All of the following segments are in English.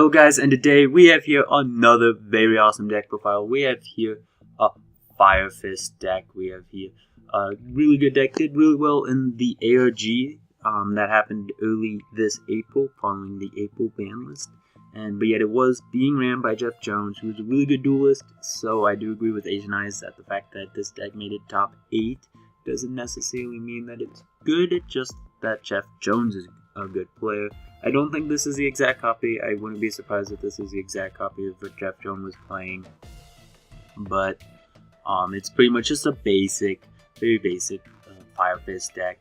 Hello guys, and today we have here another very awesome deck profile. We have here a Fire Fist deck. We have here a really good deck. Did really well in the ARG that happened early this April, following the April ban list. But yet it was being ran by Jeff Jones, who's a really good duelist. So I do agree with Asian Eyes that the fact that this deck made it top 8 doesn't necessarily mean that it's good. It's just that Jeff Jones is a good player. I don't think this is the exact copy. I wouldn't be surprised if this is the exact copy of what Jeff Jones was playing. But it's pretty much just a basic, very basic Fire Fist deck.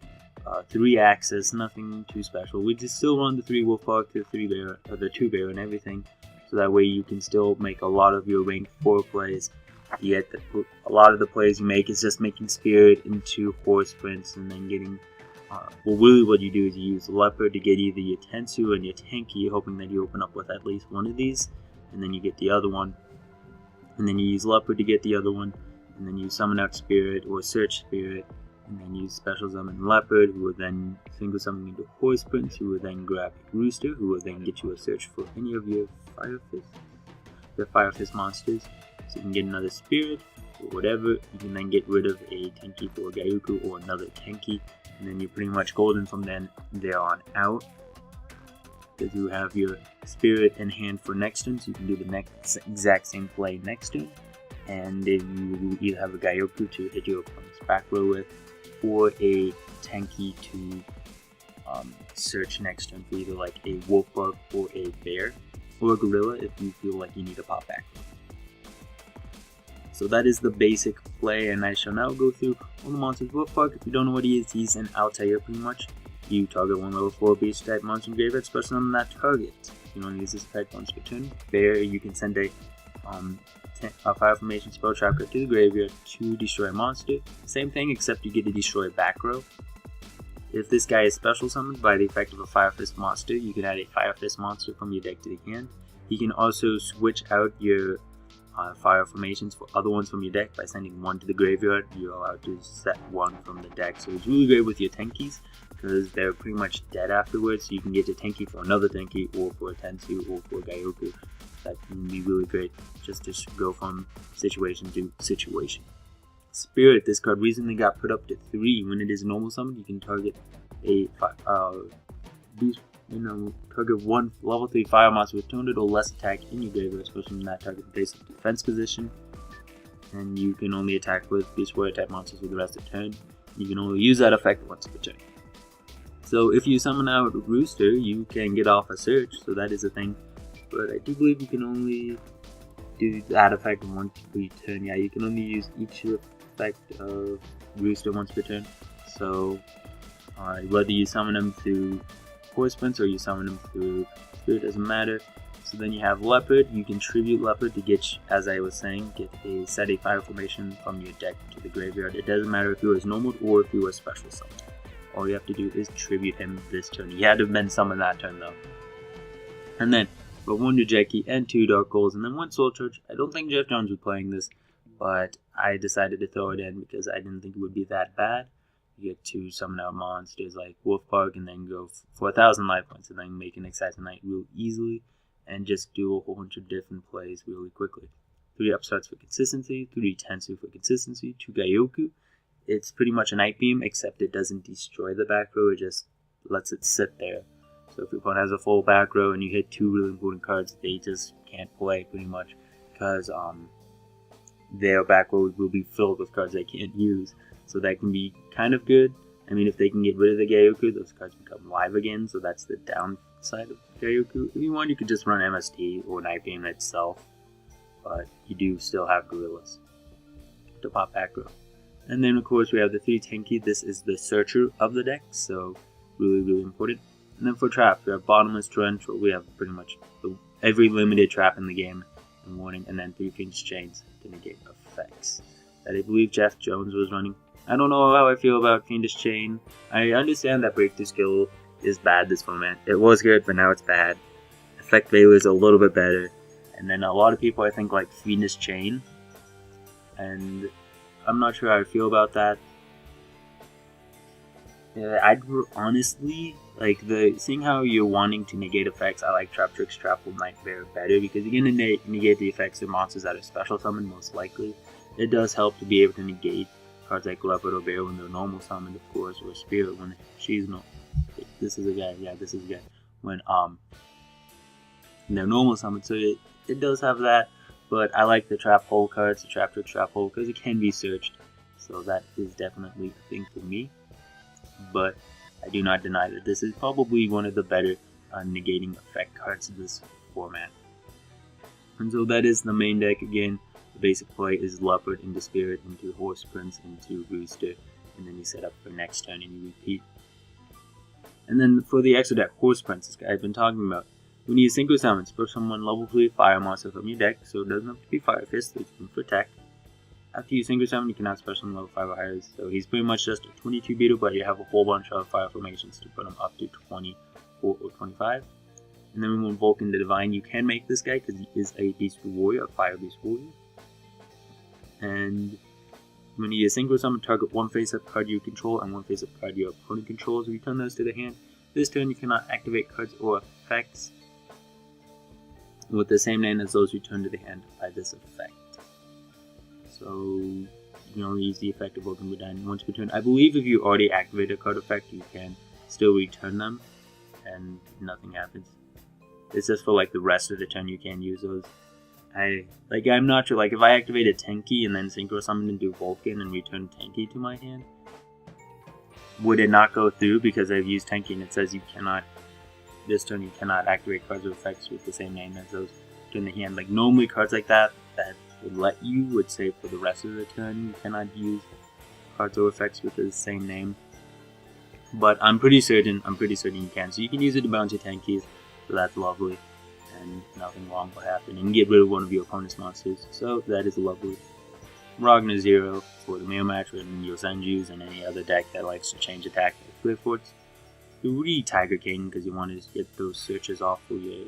3 access, nothing too special. We just still run the 3 Wolf Park, the 3 Bear, the 2 Bear, and everything. So that way you can still make a lot of your rank 4 plays. Yet a lot of the plays you make is just making Spirit into Horse Prince and then getting. Well, really what you do is you use Leopard to get either your Tensu and your Tenki, hoping that you open up with at least one of these, and then you get the other one. And then you use Leopard to get the other one, and then you summon out Spirit or Search Spirit, and then use Special Summon Leopard, who will then single summon into Horse Prince, who will then grab Rooster, who will then get you a search for any of your Fire Fist monsters. So you can get another Spirit, or whatever. You can then get rid of a Tenki for a Gyuku or another Tenki. And then you're pretty much golden from then there on out. Because you have your Spirit in hand for next turn, so you can do the exact same play next turn. And then you either have a Gyuku to hit your opponent's back row with, or a Tenki to search next turn for either like a Wolf Bug or a Bear, or a Gorilla if you feel like you need a pop back row. So that is the basic play, and I shall now go through all the monsters. Wolf Park, if you don't know what he is, he's an Altair pretty much. You target one level 4 beast type monster in graveyard, special on that target. You don't use this effect once per turn. Bear, you can send a Fire Formation spell tracker to the graveyard to destroy a monster. Same thing, except you get to destroy back row. If this guy is special summoned by the effect of a Fire Fist monster, you can add a Fire Fist monster from your deck to the hand. You can also switch out your fire formations for other ones from your deck by sending one to the graveyard. You're allowed to set one from the deck, so it's really great with your Tenkis because they're pretty much dead afterwards. So you can get a Tenki for another Tenki, or for a Tensu, or for a Gyuku. That can be really great just to go from situation to situation. Spirit, this card recently got put up to 3. When it is normal summon, you can target a target one level 3 fire monster with 200 or less attack in your graveyard, especially when that target is based on defense position. And you can only attack with Beast Warrior type monsters for the rest of the turn. You can only use that effect once per turn. So if you summon out Rooster, you can get off a search, so that is a thing. But I do believe you can only do that effect once per turn. Yeah, you can only use each effect of Rooster once per turn. So whether you summon him through Horse Prince or you summon him through Spirit, doesn't matter. So then you have Leopard. You can tribute Leopard to get, as I was saying, set a fire formation from your deck to the graveyard. It doesn't matter if he was normal or if he was special summoned. All you have to do is tribute him this turn. He had to have been summoned that turn though. And then for 1 Djeki and 2 Dark Holes and then 1 Soul Charge. I don't think Jeff Jones was playing this, but I decided to throw it in because I didn't think it would be that bad. You get to summon out monsters like Wolf Park and then go for 1,000 life points and then make an Exciting Knight real easily and just do a whole bunch of different plays really quickly. 3 Upstarts for consistency, 3 Tensu for consistency, 2 Gyuku. It's pretty much a Night Beam, except it doesn't destroy the back row, it just lets it sit there. So if your opponent has a full back row and you hit 2 really important cards, they just can't play pretty much because their back row will be filled with cards they can't use. So that can be kind of good. I mean, if they can get rid of the Gyuku, those cards become live again, so that's the downside of Gyuku. If you want, you could just run MST or Night Beam itself, but you do still have Gorillas to pop back row. And then, of course, we have the 3 Tenki. This is the Searcher of the deck, so really, really important. And then for traps, we have Bottomless Trench, where we have pretty much every limited trap in the game in Warning, and then 3 Fiendish Chains to negate effects that I believe Jeff Jones was running. I don't know how I feel about Fiendish Chain. I understand that Breakthrough Skill is bad this format. It was good, but now it's bad. Effect Value is a little bit better. And then a lot of people, I think, like Fiendish Chain. And I'm not sure how I feel about that. I'd honestly like seeing how you're wanting to negate effects. I like Trap Tricks, Trapple Nightmare better because you're gonna negate the effects of monsters that are special summoned most likely. It does help to be able to negate cards like Leopard or Bear when they're normal summoned, of course, or Spirit when she's no. This is a guy. Yeah, this is a guy. When they're normal summoned, so it does have that. But I like the Trap Hole cards, the Trap Trick, Trap Hole, because it can be searched. So that is definitely a thing for me. But I do not deny that this is probably one of the better negating effect cards in this format. And so that is the main deck again. The basic play is Leopard into Spirit, into Horse Prince, into Rooster, and then you set up for next turn and you repeat. And then for the extra deck, Horse Prince, this guy I've been talking about. When you synchro summons, put someone level 3 fire monster from your deck, so it doesn't have to be Fire Fist, it's for attack. After you synchro summon, you cannot special summon level 5 or higher, so he's pretty much just a 22 beater, but you have a whole bunch of fire formations to put him up to 24 or 25. And then when we invoke into Divine, you can make this guy because he is a Beast Warrior, a Fire Beast Warrior. And when you synchro summon, target one face-up card you control and one face-up card your opponent controls. Return those to the hand. This turn you cannot activate cards or effects with the same name as those returned to the hand by this effect. So you can only use the effect of Woken Budine once per turn. I believe if you already activate a card effect, you can still return them and nothing happens. It's just for like the rest of the turn you can't use those. I'm not sure, like if I activated Tenki and then synchro summon and do Vulcan and return Tenki to my hand, would it not go through because I've used Tenki and it says you cannot, this turn you cannot activate cards or effects with the same name as those in the hand. Like normally cards like that would let you, would say for the rest of the turn you cannot use cards or effects with the same name. But I'm pretty certain you can. So you can use it to bounce your Tenkis, so that's lovely. And nothing wrong will happen. And get rid of one of your opponent's monsters. So that is lovely. Ragnar 0 for the mirror match and your Senjus and any other deck that likes to change attack with Clear Forts. 3 Tiger King because you want to get those searches off for your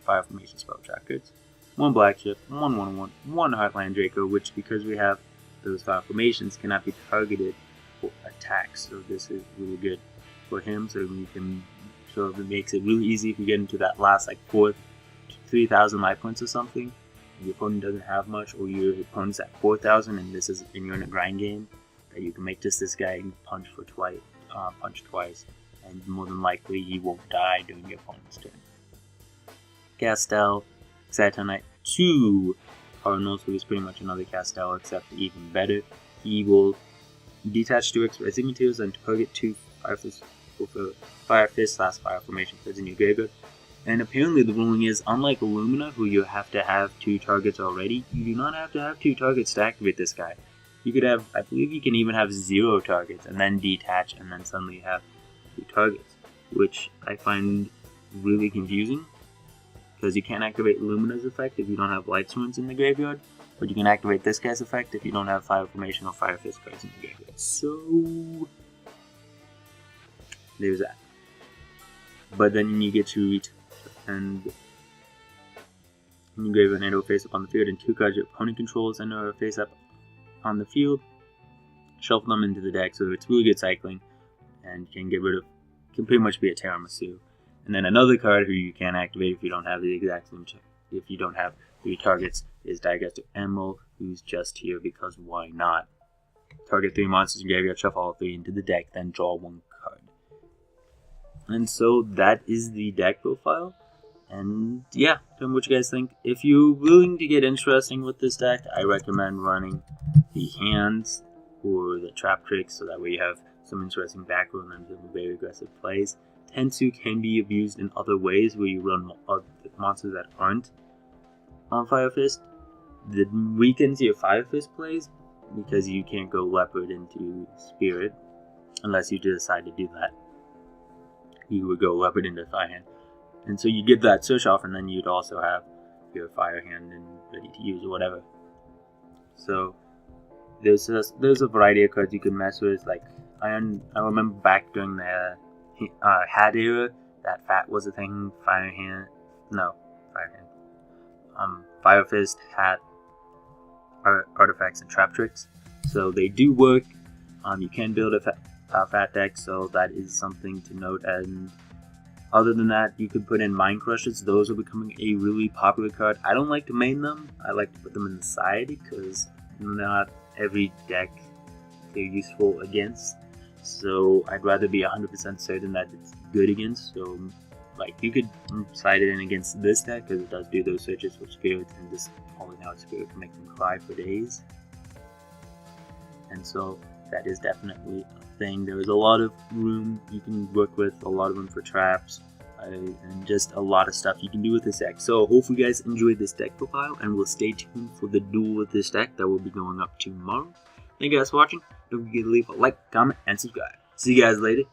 Fire Formation spell trackers. 1 Black Ship, 1/1/1, 1 Heartland Draco, which because we have those Fire Formations cannot be targeted for attacks. So this is really good for him. So it makes it really easy if you get into that last like 3,000 life points or something. Your opponent doesn't have much, or your opponent's at 4,000, and you're in a grind game. That you can make just this guy punch twice, and more than likely he won't die during your opponent's turn. Castel, Saturn 2 Cardinals, who is pretty much another Castel except even better. He will detach 2 expressing materials and target 2 Fire Fist / Fire Formation cards in your graveyard. And apparently the ruling is, unlike Illumina, who you have to have 2 targets already, you do not have to have 2 targets to activate this guy. You could have, I believe you can even have 0 targets, and then detach, and then suddenly have 2 targets. Which I find really confusing, because you can't activate Illumina's effect if you don't have Light Swords in the graveyard, but you can activate this guy's effect if you don't have Fire Formation or Fire Fist cards in the graveyard. So there's that. But then you get to and you grave an Endo face up on the field, and 2 cards your opponent controls enter a face up on the field. Shuffle them into the deck, so it's really good cycling, and can pretty much be a Tiramisu. And then another card who you can't activate if you don't have the exact same, if you don't have 3 targets, is Digestor Emerald, who's just here because why not? Target 3 monsters in graveyard, shuffle all 3 into the deck, then draw 1 card. And so that is the deck profile. And yeah, tell me what you guys think. If you're willing to get interesting with this deck, I recommend running the hands or the trap tricks, so that way you have some interesting background and some very aggressive plays. Tensu can be abused in other ways, where you run monsters that aren't on Fire Fist. That weakens your Fire Fist plays, because you can't go Leopard into Spirit, unless you decide to do that. You would go Leopard into Fire Hand. And so you get that search off, and then you'd also have your Fire Hand and ready to use or whatever. So there's a variety of cards you can mess with. Like I remember back during the Hat era, that Fat was a thing. Fire Fist, Hat, artifacts, and trap tricks. So they do work. You can build fat deck, so that is something to note. And other than that, you could put in Mind Crushers. Those are becoming a really popular card. I don't like to main them. I like to put them in the side because not every deck they're useful against. So I'd rather be 100% certain that it's good against. So like you could side it in against this deck because it does do those searches for spirits, and just calling out spirit can make them cry for days. And so that is definitely a thing. There is a lot of room you can work with, a lot of room for traps, and just a lot of stuff you can do with this deck. So hopefully you guys enjoyed this deck profile, and we'll stay tuned for the duel with this deck that will be going up tomorrow. Thank you guys for watching. Don't forget to leave a like, comment, and subscribe. See you guys later.